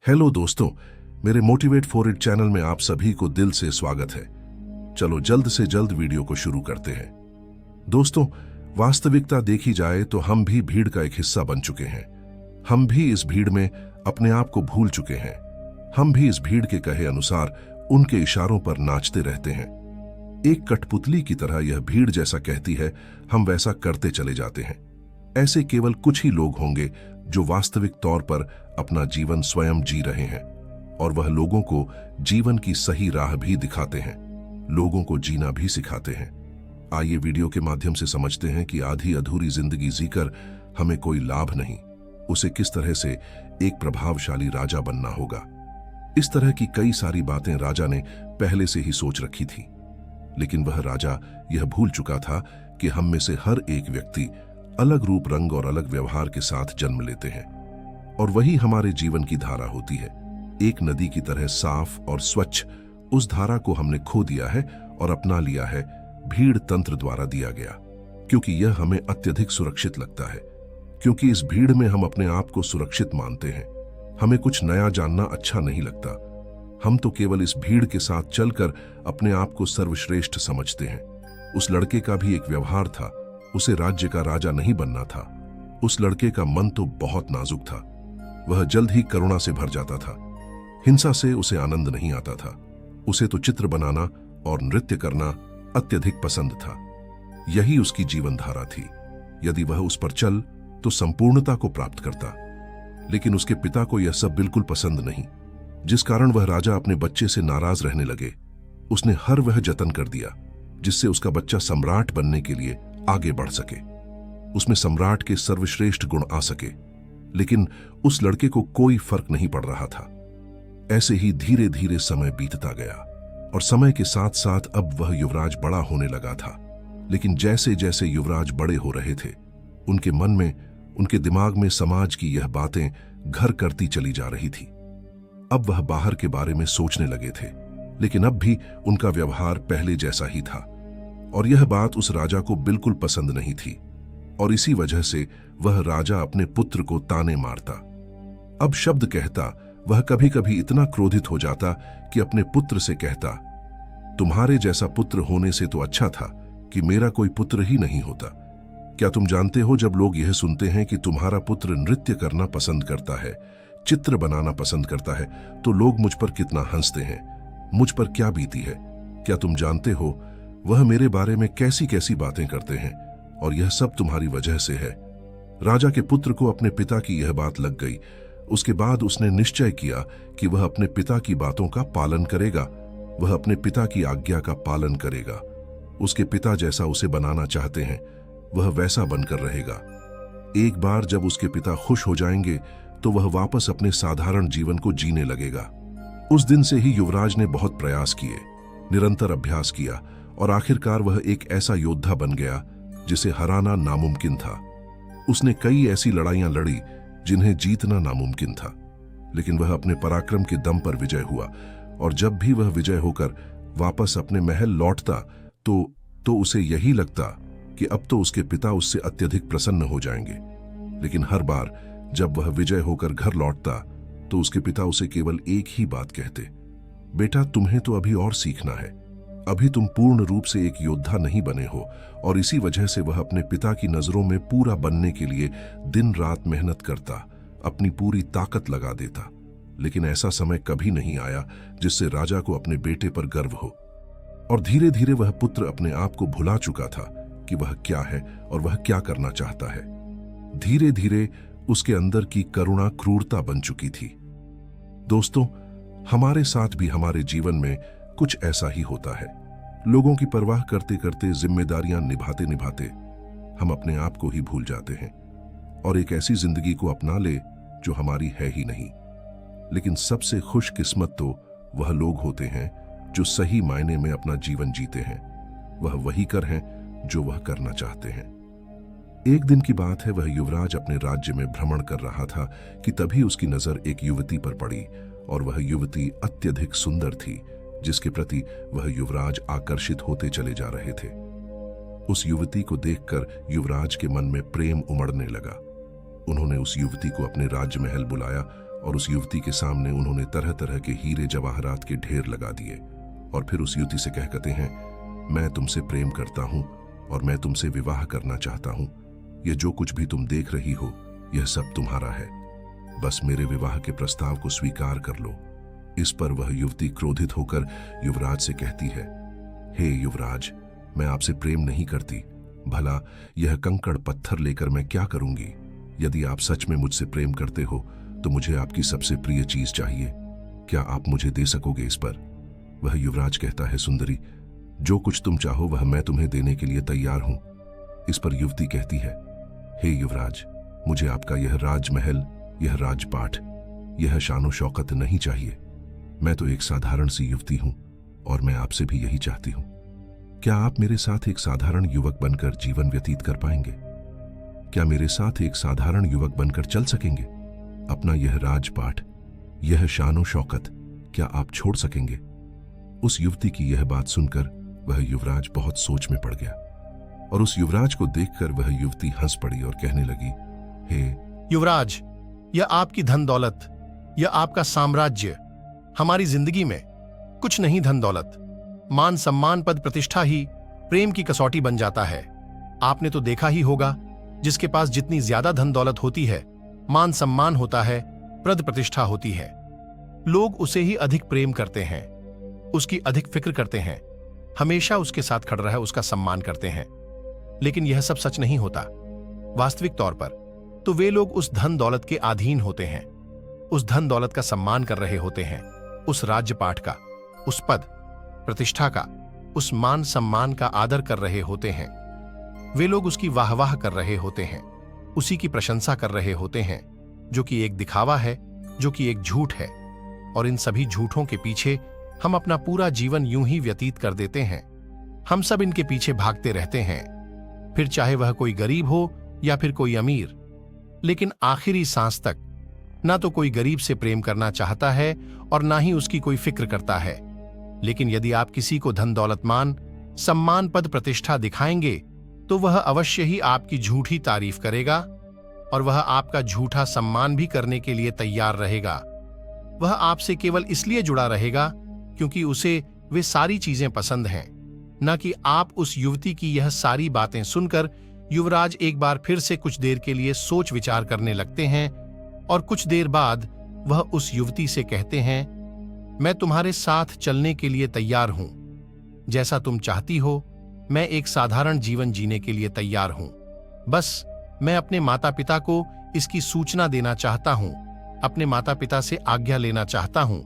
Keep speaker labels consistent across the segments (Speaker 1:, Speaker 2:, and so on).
Speaker 1: Hello दोस्तों, मेरे motivate for it channel में आप सभी को दिल से स्वागत है। चलो जल्द से जल्द वीडियो को शुरू करते हैं। दोस्तों, वास्तविकता देखी जाए तो हम भी भीड़ का एक हिस्सा बन चुके हैं। हम भी इस भीड़ में अपने आप को भूल चुके हैं। हम भी इस भीड़ के कहे अनुसार उनके इशारों पर नाचते रहते हैं। एक कठपुतली की तरह यह भीड़ जैसा कहती है, हम वैसा करते चले जाते हैं। ऐसे केवल कुछ ही लोग होंगे जो वास्तविक तौर पर अपना जीवन स्वयं जी रहे हैं, और वह लोगों को जीवन की सही राह भी दिखाते हैं, लोगों को जीना भी सिखाते हैं। आइए वीडियो के माध्यम से समझते हैं कि आधी अधूरी जिंदगी जीकर हमें कोई लाभ नहीं, उसे किस तरह से एक प्रभावशाली राजा बनना होगा। इस तरह की कई सारी बातें राजा ने पहले से ही सोच रखी थी, लेकिन वह राजा यह भूल चुका था कि हम में से हर एक व्यक्ति अलग रूप, रंग और अलग व्यवहार के साथ जन्म लेते हैं, और वही हमारे जीवन की धारा होती है। एक नदी की तरह साफ और स्वच्छ उस धारा को हमने खो दिया है और अपना लिया है भीड़ तंत्र द्वारा दिया गया, क्योंकि यह हमें अत्यधिक सुरक्षित लगता है। क्योंकि इस भीड़ में हम अपने आप को सुरक्षित मानते हैं। हमें कुछ नया जानना अच्छा नहीं लगता। हम तो केवल इस भीड़ के साथ चलकर अपने आप को सर्वश्रेष्ठ समझते हैं। उस लड़के का भी एक व्यवहार था, उसे राज्य का राजा नहीं बनना था। उस लड़के का मन तो बहुत नाजुक था। वह जल्द ही करुणा से भर जाता था। हिंसा से उसे आनंद नहीं आता था। उसे तो चित्र बनाना और नृत्य करना अत्यधिक पसंद था। यही उसकी जीवन धारा थी। यदि वह उस पर चल तो संपूर्णता को प्राप्त करता। लेकिन उसके पिता को यह सब बिल्कुल पसंद नहीं, जिस कारण वह राजा अपने बच्चे से नाराज रहने लगे। उसने हर वह जतन कर दिया जिससे उसका बच्चा सम्राट बनने के लिए आगे बढ़ सके, उसमें सम्राट के सर्वश्रेष्ठ गुण आ सके। लेकिन उस लड़के को कोई फर्क नहीं पड़ रहा था। ऐसे ही धीरे धीरे समय बीतता गया, और समय के साथ साथ अब वह युवराज बड़ा होने लगा था। लेकिन जैसे जैसे युवराज बड़े हो रहे थे, उनके मन में, उनके दिमाग में समाज की यह बातें घर करती चली जा रही थी। अब वह बाहर के बारे में सोचने लगे थे, लेकिन अब भी उनका व्यवहार पहले जैसा ही था, और यह बात उस राजा को बिल्कुल पसंद नहीं थी। और इसी वजह से वह राजा अपने पुत्र को ताने मारता। अब शब्द कहता, वह कभी कभी इतना क्रोधित हो जाता कि अपने पुत्र से कहता, तुम्हारे जैसा पुत्र होने से तो अच्छा था कि मेरा कोई पुत्र ही नहीं होता। क्या तुम जानते हो, जब लोग यह सुनते हैं कि तुम्हारा पुत्र नृत्य करना पसंद करता है, चित्र बनाना पसंद करता है, तो लोग मुझ पर कितना हंसते हैं, मुझ पर क्या बीती है। क्या तुम जानते हो वह मेरे बारे में कैसी कैसी बातें करते हैं, और यह सब तुम्हारी वजह से है। राजा के पुत्र को अपने पिता की यह बात लग गई। उसके बाद उसने निश्चय किया कि वह अपने पिता की बातों का पालन करेगा। वह अपने पिता की आज्ञा का पालन करेगा। उसके पिता जैसा उसे बनाना चाहते हैं, वह वैसा बनकर रहेगा। एक बार जब उसके पिता खुश हो जाएंगे तो वह वापस अपने साधारण जीवन को जीने लगेगा। उस दिन से ही युवराज ने बहुत प्रयास किए, निरंतर अभ्यास किया, और आखिरकार वह एक ऐसा योद्धा बन गया जिसे हराना नामुमकिन था। उसने कई ऐसी लड़ाइयां लड़ी जिन्हें जीतना नामुमकिन था, लेकिन वह अपने पराक्रम के दम पर विजय हुआ। और जब भी वह विजय होकर वापस अपने महल लौटता तो उसे यही लगता कि अब तो उसके पिता उससे अत्यधिक प्रसन्न हो जाएंगे। लेकिन हर बार जब वह विजय होकर घर लौटता तो उसके पिता उसे केवल एक ही बात कहते, बेटा तुम्हें तो अभी और सीखना है, अभी तुम पूर्ण रूप से एक योद्धा नहीं बने हो। और इसी वजह से वह अपने पिता की नजरों में पूरा बनने के लिए दिन रात मेहनत करता, अपनी पूरी ताकत लगा देता। लेकिन ऐसा समय कभी नहीं आया जिससे राजा को अपने बेटे पर गर्व हो। और धीरे धीरे वह पुत्र अपने आप को भुला चुका था कि वह क्या है और वह क्या करना चाहता है। धीरे धीरे उसके अंदर की करुणा क्रूरता बन चुकी थी। दोस्तों, हमारे साथ भी हमारे जीवन में कुछ ऐसा ही होता है। लोगों की परवाह करते करते, जिम्मेदारियां निभाते निभाते हम अपने आप को ही भूल जाते हैं, और एक ऐसी जिंदगी को अपना ले जो हमारी है ही नहीं। लेकिन सबसे खुशकिस्मत तो वह लोग होते हैं जो सही मायने में अपना जीवन जीते हैं। वह वही कर हैं जो वह करना चाहते हैं। एक दिन की बात है, वह युवराज अपने राज्य में भ्रमण कर रहा था कि तभी उसकी नजर एक युवती पर पड़ी, और वह युवती अत्यधिक सुंदर थी, जिसके प्रति वह युवराज आकर्षित होते चले जा रहे थे। उस युवती को देखकर युवराज के मन में प्रेम उमड़ने लगा। उन्होंने उस युवती को अपने राजमहल बुलाया और उस युवती के सामने उन्होंने तरह तरह के हीरे जवाहरात के ढेर लगा दिए और फिर उस युवती से कहते हैं, मैं तुमसे प्रेम करता हूं और मैं तुमसे विवाह करना चाहता हूं। यह जो कुछ भी तुम देख रही हो यह सब तुम्हारा है, बस मेरे विवाह के प्रस्ताव को स्वीकार कर लो। इस पर वह युवती क्रोधित होकर युवराज से कहती है, हे युवराज, मैं आपसे प्रेम नहीं करती, भला यह कंकड़ पत्थर लेकर मैं क्या करूंगी? यदि आप सच में मुझसे प्रेम करते हो तो मुझे आपकी सबसे प्रिय चीज चाहिए, क्या आप मुझे दे सकोगे इस पर? वह युवराज कहता है, सुंदरी, जो कुछ तुम चाहो वह मैं तुम्हें देने के लिए तैयार हूं। इस पर युवती कहती है, हे युवराज, मुझे आपका यह राजमहल, यह राजपाट, यह शानो शौकत नहीं चाहिए। मैं तो एक साधारण सी युवती हूं और मैं आपसे भी यही चाहती हूं। क्या आप मेरे साथ एक साधारण युवक बनकर जीवन व्यतीत कर पाएंगे? क्या मेरे साथ एक साधारण युवक बनकर चल सकेंगे? अपना यह राजपाट, यह शानो शौकत क्या आप छोड़ सकेंगे? उस युवती की यह बात सुनकर वह युवराज बहुत सोच में पड़ गया और उस युवराज को देखकर वह युवती हंस पड़ी और कहने लगी, हे
Speaker 2: युवराज, यह आपकी धन दौलत, यह आपका साम्राज्य हमारी जिंदगी में कुछ नहीं। धन दौलत, मान सम्मान, पद प्रतिष्ठा ही प्रेम की कसौटी बन जाता है। आपने तो देखा ही होगा, जिसके पास जितनी ज्यादा धन दौलत होती है, मान सम्मान होता है, पद प्रतिष्ठा होती है, लोग उसे ही अधिक प्रेम करते हैं, उसकी अधिक फिक्र करते हैं, हमेशा उसके साथ खड़ा रहे उसका सम्मान करते हैं। लेकिन यह सब सच नहीं होता। वास्तविक तौर पर तो वे लोग उस धन दौलत के अधीन होते हैं, उस धन दौलत का सम्मान कर रहे होते हैं, उस राज्यपाठ का, उस पद प्रतिष्ठा का, उस मान सम्मान का आदर कर रहे होते हैं। वे लोग उसकी वाहवाह कर रहे होते हैं, उसी की प्रशंसा कर रहे होते हैं, जो कि एक दिखावा है, जो कि एक झूठ है। और इन सभी झूठों के पीछे हम अपना पूरा जीवन यूं ही व्यतीत कर देते हैं। हम सब इनके पीछे भागते रहते हैं, फिर चाहे वह कोई गरीब हो या फिर कोई अमीर। लेकिन आखिरी सांस तक ना तो कोई गरीब से प्रेम करना चाहता है और ना ही उसकी कोई फिक्र करता है। लेकिन यदि आप किसी को धन दौलतमान, सम्मान, पद प्रतिष्ठा दिखाएंगे तो वह अवश्य ही आपकी झूठी तारीफ करेगा और वह आपका झूठा सम्मान भी करने के लिए तैयार रहेगा। वह आपसे केवल इसलिए जुड़ा रहेगा क्योंकि उसे वे सारी चीजें पसंद हैं, न कि आप उस युवती की यह सारी बातें सुनकर युवराज एक बार फिर से कुछ देर के लिए सोच विचार करने लगते हैं और कुछ देर बाद वह उस युवती से कहते हैं, मैं तुम्हारे साथ चलने के लिए तैयार हूं। जैसा तुम चाहती हो, मैं एक साधारण जीवन जीने के लिए तैयार हूं। बस मैं अपने माता पिता को इसकी सूचना देना चाहता हूं, अपने माता पिता से आज्ञा लेना चाहता हूं।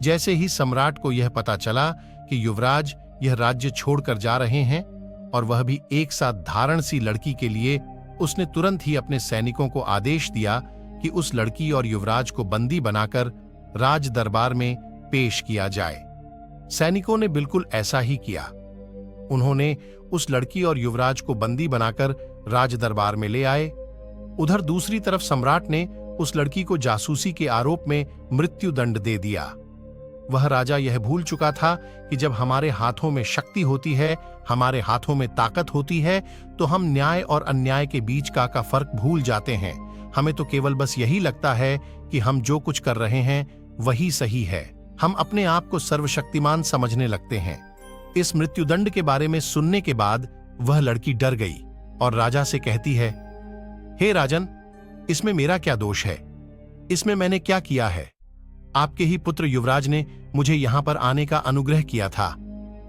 Speaker 2: जैसे ही सम्राट को यह पता चला कि युवराज यह राज्य छोड़कर जा रहे हैं और वह भी एक साधारण सी लड़की के लिए, उसने तुरंत ही अपने सैनिकों को आदेश दिया कि उस लड़की और युवराज को बंदी बनाकर राज दरबार में पेश किया जाए। सैनिकों ने बिल्कुल ऐसा ही किया। उन्होंने उस लड़की और युवराज को बंदी बनाकर राज दरबार में ले आए। उधर दूसरी तरफ सम्राट ने उस लड़की को जासूसी के आरोप में मृत्युदंड दे दिया। वह राजा यह भूल चुका था कि जब हमारे हाथों में शक्ति होती है, हमारे हाथों में ताकत होती है, तो हम न्याय और अन्याय के बीच का फर्क भूल जाते हैं। हमें तो केवल बस यही लगता है कि हम जो कुछ कर रहे हैं वही सही है। हम अपने आप को सर्वशक्तिमान समझने लगते हैं। इस मृत्युदंड के बारे में सुनने के बाद वह लड़की डर गई और राजा से कहती है, हे राजन, इसमें मेरा क्या दोष है? इसमें मैंने क्या किया है? आपके ही पुत्र युवराज ने मुझे यहां पर आने का अनुग्रह किया था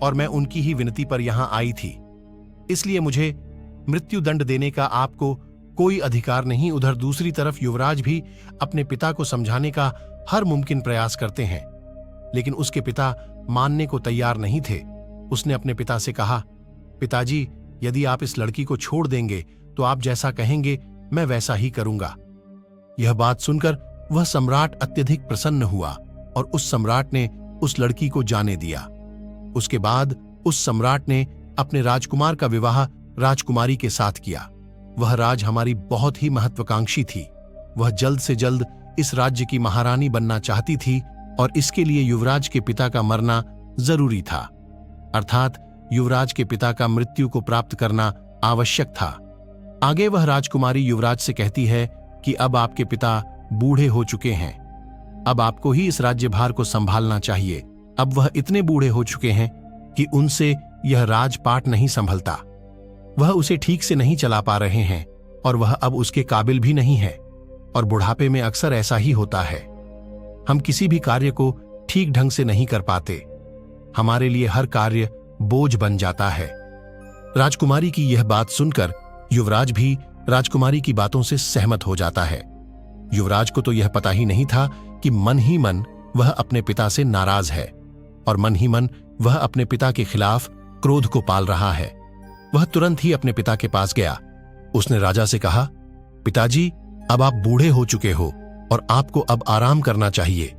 Speaker 2: और मैं उनकी ही विनती पर यहां आई थी, इसलिए मुझे मृत्युदंड देने का आपको कोई अधिकार नहीं। उधर दूसरी तरफ युवराज भी अपने पिता को समझाने का हर मुमकिन प्रयास करते हैं, लेकिन उसके पिता मानने को तैयार नहीं थे। उसने अपने पिता से कहा, पिताजी, यदि आप इस लड़की को छोड़ देंगे तो आप जैसा कहेंगे मैं वैसा ही करूंगा। यह बात सुनकर वह सम्राट अत्यधिक प्रसन्न हुआ और उस सम्राट ने उस लड़की को जाने दिया। उसके बाद उस सम्राट ने अपने राजकुमार का विवाह राजकुमारी के साथ किया। वह राज हमारी बहुत ही महत्वाकांक्षी थी। वह जल्द से जल्द इस राज्य की महारानी बनना चाहती थी और इसके लिए युवराज के पिता का मरना जरूरी था, अर्थात युवराज के पिता का मृत्यु को प्राप्त करना आवश्यक था। आगे वह राजकुमारी युवराज से कहती है कि अब आपके पिता बूढ़े हो चुके हैं, अब आपको ही इस राज्यभार को संभालना चाहिए। अब वह इतने बूढ़े हो चुके हैं कि उनसे यह राजपाट नहीं संभलता। वह उसे ठीक से नहीं चला पा रहे हैं और वह अब उसके काबिल भी नहीं है। और बुढ़ापे में अक्सर ऐसा ही होता है, हम किसी भी कार्य को ठीक ढंग से नहीं कर पाते। हमारे लिए हर कार्य बोझ बन जाता है। राजकुमारी की यह बात सुनकर युवराज भी राजकुमारी की बातों से सहमत हो जाता है। युवराज को तो यह पता ही नहीं था कि मन ही मन वह अपने पिता से नाराज है और मन ही मन वह अपने पिता के खिलाफ क्रोध को पाल रहा है। वह तुरंत ही अपने पिता के पास गया। उसने राजा से कहा, पिताजी, अब आप बूढ़े हो चुके हो और आपको अब आराम करना चाहिए।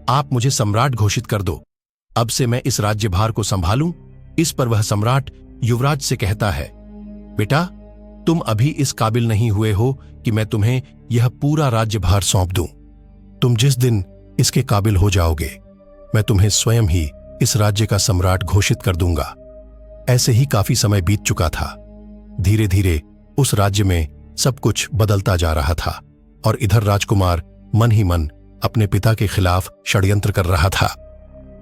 Speaker 2: आप मुझे सम्राट घोषित कर दो। अब से मैं इस राज्यभार को संभालूं। इस पर वह सम्राट युवराज से कहता है, बेटा, तुम अभी इस काबिल नहीं हुए हो कि मैं तुम्हें यह पूरा राज्यभार सौंप दूं। तुम जिस दिन इसके काबिल हो जाओगे, मैं तुम्हें स्वयं ही इस राज्य का सम्राट घोषित कर दूंगा। ऐसे ही काफी समय बीत चुका था। धीरे धीरे उस राज्य में सब कुछ बदलता जा रहा था और इधर राजकुमार मन ही मन अपने पिता के खिलाफ षड्यंत्र कर रहा था।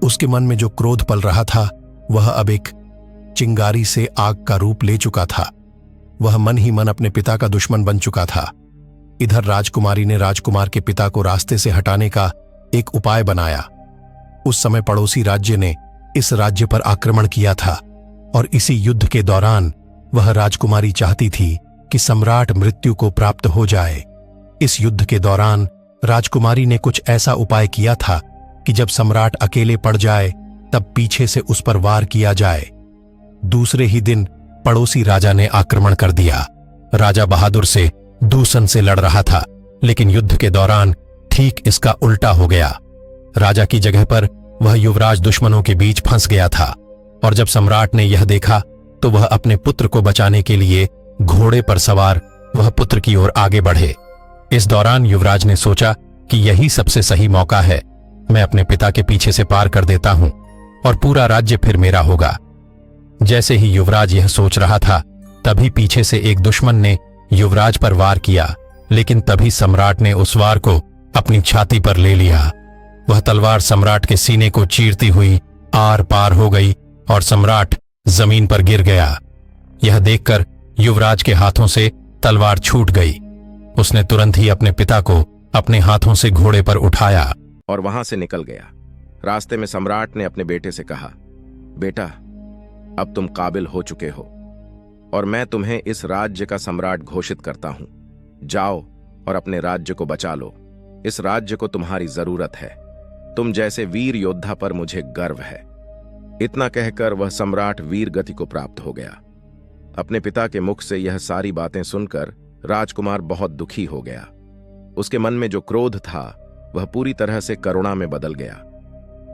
Speaker 2: उसके मन में जो क्रोध पल रहा था वह अब एक चिंगारी से आग का रूप ले चुका था। वह मन ही मन अपने पिता का दुश्मन बन चुका था। इधर राजकुमारी ने राजकुमार के पिता को रास्ते से हटाने का एक उपाय बनाया। उस समय पड़ोसी राज्य ने इस राज्य पर आक्रमण किया था और इसी युद्ध के दौरान वह राजकुमारी चाहती थी कि सम्राट मृत्यु को प्राप्त हो जाए। इस युद्ध के दौरान राजकुमारी ने कुछ ऐसा उपाय किया था कि जब सम्राट अकेले पड़ जाए तब पीछे से उस पर वार किया जाए। दूसरे ही दिन पड़ोसी राजा ने आक्रमण कर दिया। राजा बहादुर से दूषण से लड़ रहा था, लेकिन युद्ध के दौरान ठीक इसका उल्टा हो गया। राजा की जगह पर वह युवराज दुश्मनों के बीच फंस गया था और जब सम्राट ने यह देखा तो वह अपने पुत्र को बचाने के लिए घोड़े पर सवार वह पुत्र की ओर आगे बढ़े। इस दौरान युवराज ने सोचा कि यही सबसे सही मौका है। मैं अपने पिता के पीछे से पार कर देता हूं और पूरा राज्य फिर मेरा होगा। जैसे ही युवराज यह सोच रहा था, तभी पीछे से एक दुश्मन ने युवराज पर वार किया, लेकिन तभी सम्राट ने उस वार को अपनी छाती पर ले लिया। वह तलवार सम्राट के सीने को चीरती हुई आर पार हो गई और सम्राट जमीन पर गिर गया। यह देखकर युवराज के हाथों से तलवार छूट गई। उसने तुरंत ही अपने पिता को अपने हाथों से घोड़े पर उठाया
Speaker 3: और वहां से निकल गया। रास्ते में सम्राट ने अपने बेटे से कहा, बेटा, अब तुम काबिल हो चुके हो और मैं तुम्हें इस राज्य का सम्राट घोषित करता हूं। जाओ और अपने राज्य को बचा लो। इस राज्य को तुम्हारी जरूरत है। तुम जैसे वीर योद्धा पर मुझे गर्व है। इतना कहकर वह सम्राट वीर गति को प्राप्त हो गया। अपने पिता के मुख से यह सारी बातें सुनकर राजकुमार बहुत दुखी हो गया। उसके मन में जो क्रोध था वह पूरी तरह से करुणा में बदल गया।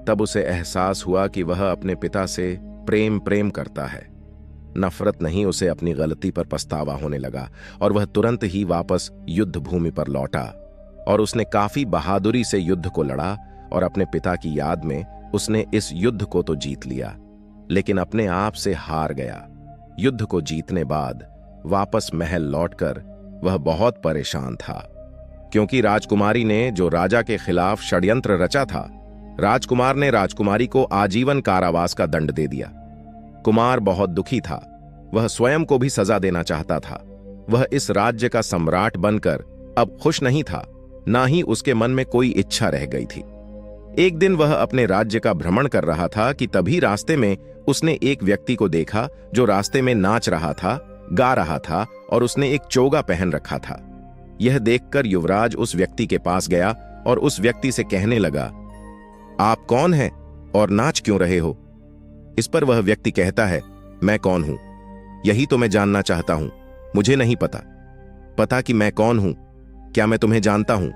Speaker 3: तब उसे एहसास हुआ कि वह अपने पिता से प्रेम करता है, नफरत नहीं। उसे अपनी गलती पर पछतावा होने लगा और वह तुरंत ही वापस युद्ध भूमि पर लौटा और उसने काफी बहादुरी से युद्ध को लड़ा और अपने पिता की याद में उसने इस युद्ध को तो जीत लिया, लेकिन अपने आप से हार गया। युद्ध को जीतने बाद वापस महल लौटकर वह बहुत परेशान था, क्योंकि राजकुमारी ने जो राजा के खिलाफ षड्यंत्र रचा था, राजकुमार ने राजकुमारी को आजीवन कारावास का दंड दे दिया। कुमार बहुत दुखी था। वह स्वयं को भी सजा देना चाहता था। वह इस राज्य का सम्राट बनकर अब खुश नहीं था, ना ही उसके मन में कोई इच्छा रह गई थी। एक दिन वह अपने राज्य का भ्रमण कर रहा था कि तभी रास्ते में उसने एक व्यक्ति को देखा जो रास्ते में नाच रहा था, गा रहा था और उसने एक चोगा पहन रखा था। यह देखकर युवराज उस व्यक्ति के पास गया और उस व्यक्ति से कहने लगा, आप कौन हैं और नाच क्यों रहे हो? इस पर वह व्यक्ति कहता है, मैं कौन हूं? यही तो मैं जानना चाहता हूं। मुझे नहीं पता कि मैं कौन हूं। क्या मैं तुम्हें जानता हूं?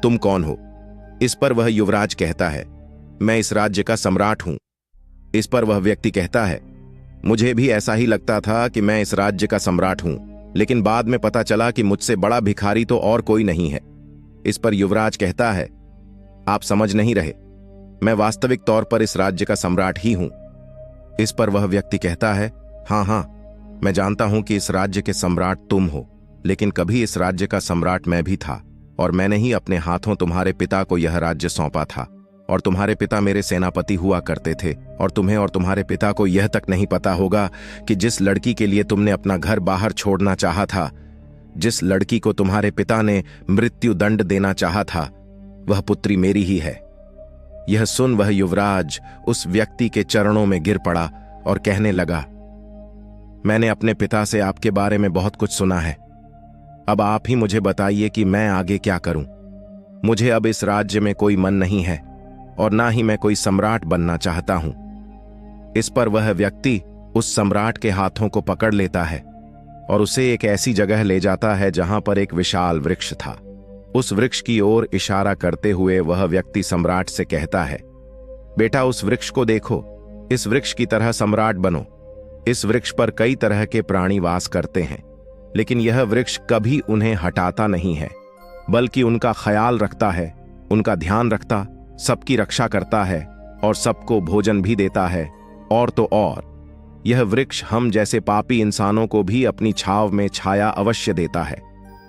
Speaker 3: तुम कौन हो? इस पर वह युवराज कहता है, मैं इस राज्य का सम्राट हूं। इस पर वह व्यक्ति कहता है, मुझे भी ऐसा ही लगता था कि मैं इस राज्य का सम्राट हूं, लेकिन बाद में पता चला कि मुझसे बड़ा भिखारी तो और कोई नहीं है। इस पर युवराज कहता है, आप समझ नहीं रहे, मैं वास्तविक तौर पर इस राज्य का सम्राट ही हूं। इस पर वह व्यक्ति कहता है, हाँ, मैं जानता हूं कि इस राज्य के सम्राट तुम हो, लेकिन कभी इस राज्य का सम्राट मैं भी था और मैंने ही अपने हाथों तुम्हारे पिता को यह राज्य सौंपा था। और तुम्हारे पिता मेरे सेनापति हुआ करते थे। और तुम्हें और तुम्हारे पिता को यह तक नहीं पता होगा कि जिस लड़की के लिए तुमने अपना घर बाहर छोड़ना चाहा था, जिस लड़की को तुम्हारे पिता ने मृत्यु दंड देना चाहा था, वह पुत्री मेरी ही है। यह सुन वह युवराज उस व्यक्ति के चरणों में गिर पड़ा और कहने लगा, मैंने अपने पिता से आपके बारे में बहुत कुछ सुना है। अब आप ही मुझे बताइए कि मैं आगे क्या करूं। मुझे अब इस राज्य में कोई मन नहीं है और ना ही मैं कोई सम्राट बनना चाहता हूं। इस पर वह व्यक्ति उस सम्राट के हाथों को पकड़ लेता है और उसे एक ऐसी जगह ले जाता है जहां पर एक विशाल वृक्ष था। उस वृक्ष की ओर इशारा करते हुए वह व्यक्ति सम्राट से कहता है, बेटा उस वृक्ष को देखो, इस वृक्ष की तरह सम्राट बनो। इस वृक्ष पर कई तरह के प्राणी वास करते हैं, लेकिन यह वृक्ष कभी उन्हें हटाता नहीं है, बल्कि उनका ख्याल रखता है, उनका ध्यान रखता, सबकी रक्षा करता है और सबको भोजन भी देता है। और तो और यह वृक्ष हम जैसे पापी इंसानों को भी अपनी छाव में छाया अवश्य देता है।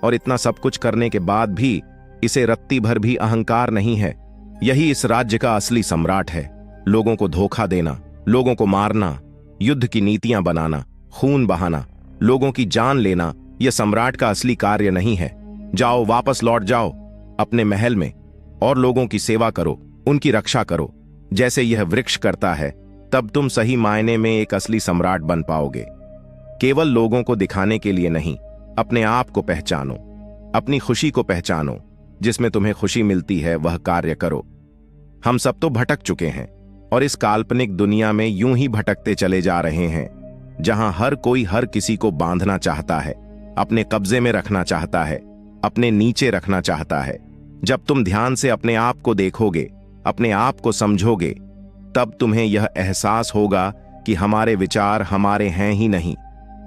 Speaker 3: और इतना सब कुछ करने के बाद भी इसे रत्ती भर भी अहंकार नहीं है। यही इस राज्य का असली सम्राट है। लोगों को धोखा देना, लोगों को मारना, युद्ध की नीतियां बनाना, खून बहाना, लोगों की जान लेना, यह सम्राट का असली कार्य नहीं है। जाओ, वापस लौट जाओ अपने महल में और लोगों की सेवा करो, उनकी रक्षा करो, जैसे यह वृक्ष करता है। तब तुम सही मायने में एक असली सम्राट बन पाओगे। केवल लोगों को दिखाने के लिए नहीं, अपने आप को पहचानो, अपनी खुशी को पहचानो, जिसमें तुम्हें खुशी मिलती है वह कार्य करो। हम सब तो भटक चुके हैं और इस काल्पनिक दुनिया में यूं ही भटकते चले जा रहे हैं, जहां हर कोई हर किसी को बांधना चाहता है, अपने कब्जे में रखना चाहता है, अपने नीचे रखना चाहता है। जब तुम ध्यान से अपने आप को देखोगे, अपने आप को समझोगे, तब तुम्हें यह एहसास होगा कि हमारे विचार हमारे हैं ही नहीं,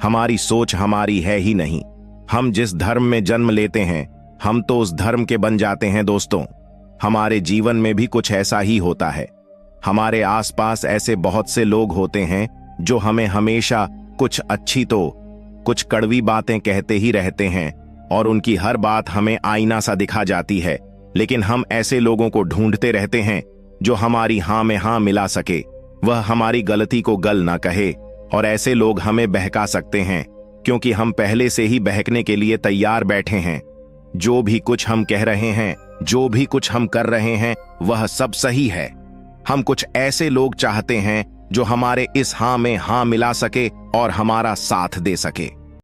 Speaker 3: हमारी सोच हमारी है ही नहीं। हम जिस धर्म में जन्म लेते हैं, हम तो उस धर्म के बन जाते हैं। दोस्तों, हमारे जीवन में भी कुछ ऐसा ही होता है। हमारे आसपास ऐसे बहुत से लोग होते हैं जो हमें हमेशा कुछ अच्छी तो कुछ कड़वी बातें कहते ही रहते हैं और उनकी हर बात हमें आईना सा दिखा जाती है। लेकिन हम ऐसे लोगों को ढूंढते रहते हैं जो हमारी हां में हां मिला सके, वह हमारी गलती को गल ना कहे। और ऐसे लोग हमें बहका सकते हैं, क्योंकि हम पहले से ही बहकने के लिए तैयार बैठे हैं। जो भी कुछ हम कह रहे हैं, जो भी कुछ हम कर रहे हैं, वह सब सही है। हम कुछ ऐसे लोग चाहते हैं जो हमारे इस हां में हां मिला सके और हमारा साथ दे सके।